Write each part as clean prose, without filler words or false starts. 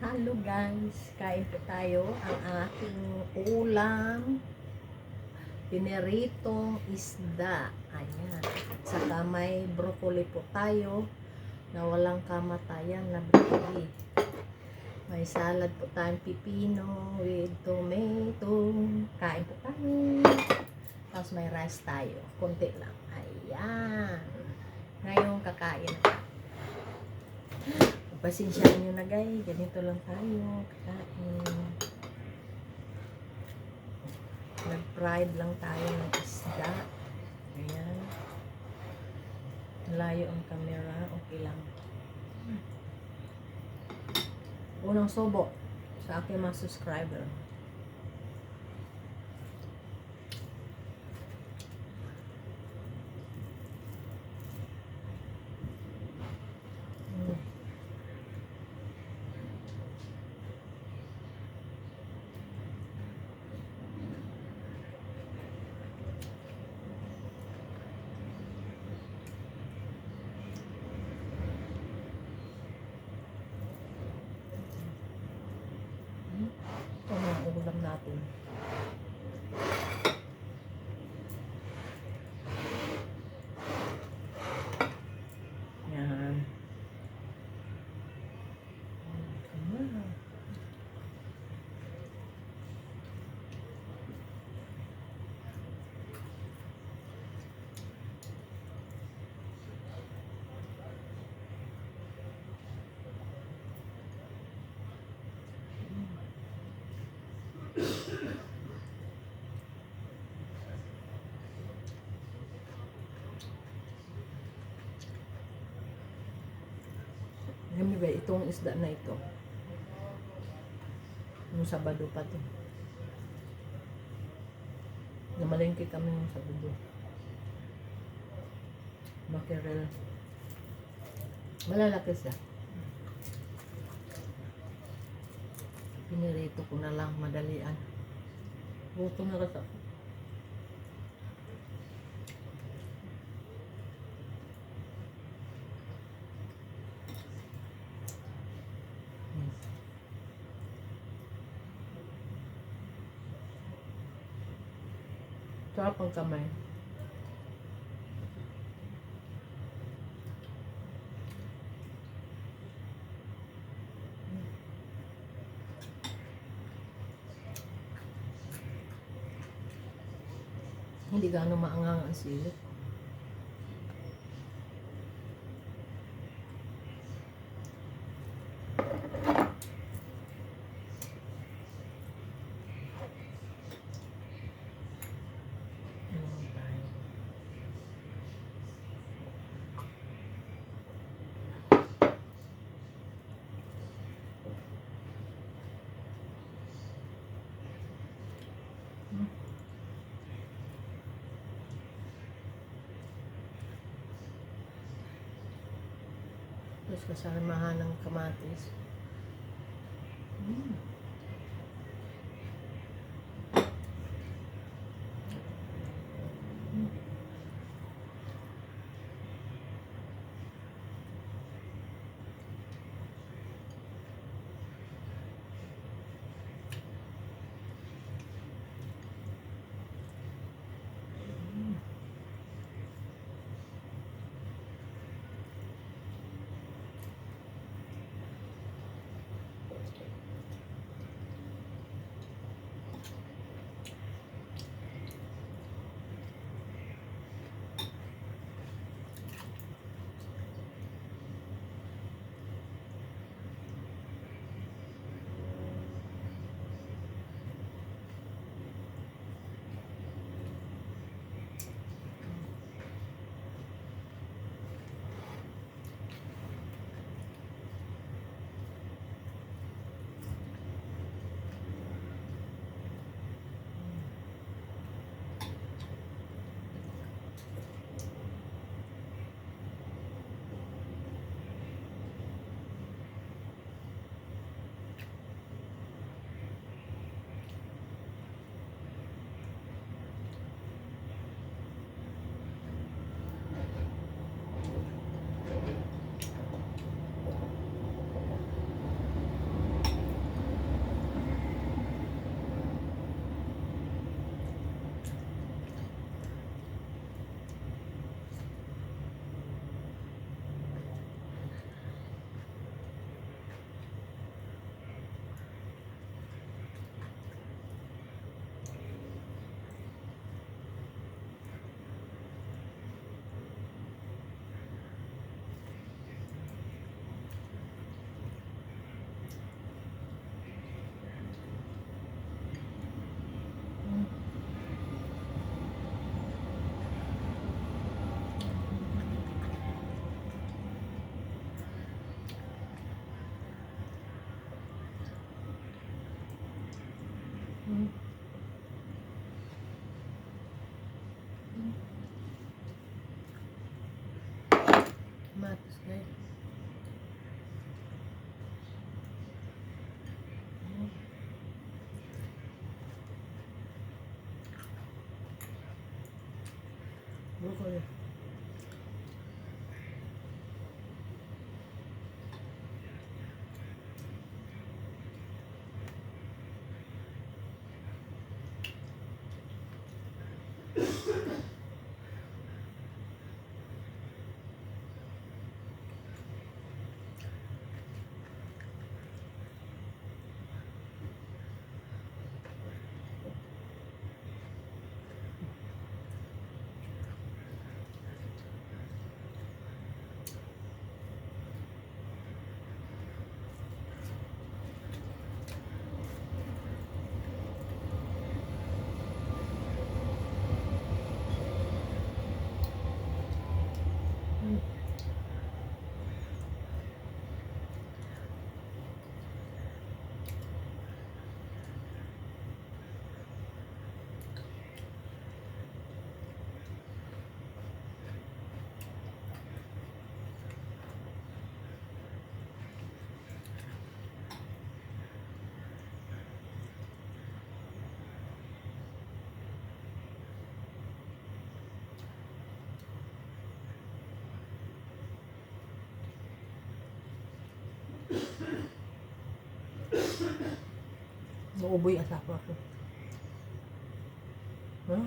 Hello guys, kain po tayo. Ang aking ulam, pineritong isda. Ayan. At saka may broccoli po tayo na walang kamatayan na broccoli. May salad po tayong pipino with tomato. Kain po tayo. Tapos may rice tayo. Konti lang. Ayan. Ngayon kakain na. Pasensyahan nyo na guys, ganito lang tayo kakain. Nag-fried lang tayo ng isda. Ayan. Layo ang camera, okay lang. Unang sobo sa aking mga subscriber. Ito ang ulam natin. Yan. Alam ba, itong isda na ito. Nung Sabado pa to. Namalengke kami nung Sabado. Mackerel. Malalaki siya. Pinirito ko na lang madalian. Gutom na kasi ako. Sarap ang kamay. Hindi gaano maangang ang sili. Tapos kasamahan ng kamatis. Nauuboy asawa ko. Huh?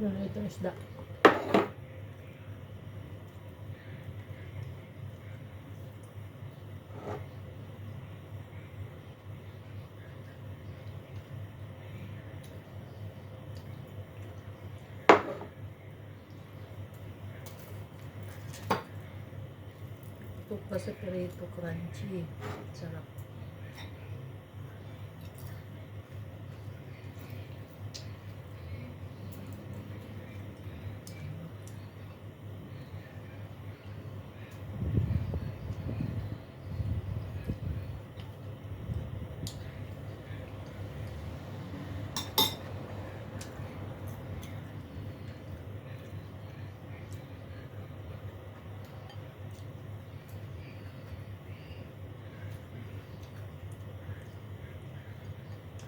Doon ito isda. Ito kasi perito crunchy. Sarap.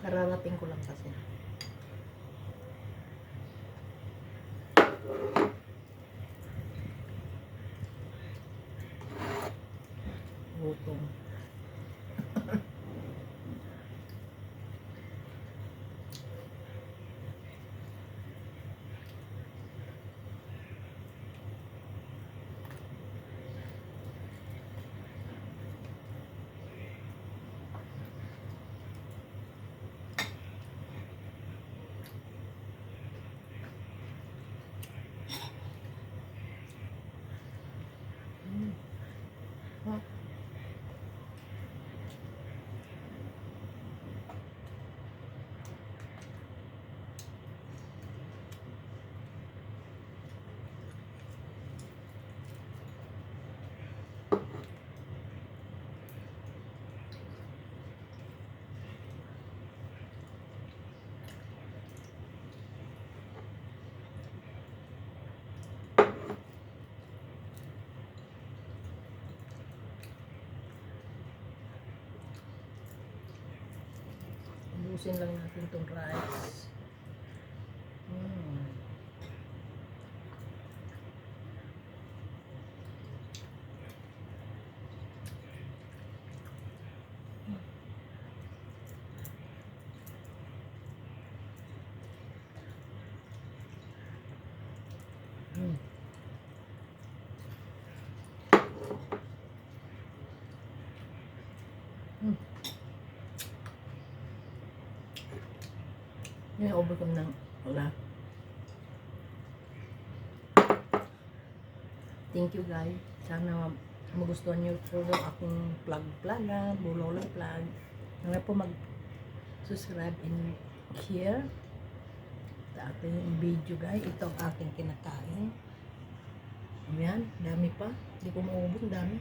Kararating ko lang kasi. Gutom. Huh? Ubusin lang natin itong rice. Yung overcome ng wala. Thank you guys. Sana magustuhan nyo po yung aking vlog-vlogan, bulolay vlog. Sana po mag-subscribe and share sa ating video guys. Ito ang aking kinakain. Ayan, dami pa. Hindi ko maubos, dami.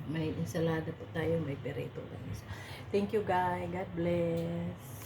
May ensalada po tayo, may perito guys. Thank you guys. God bless.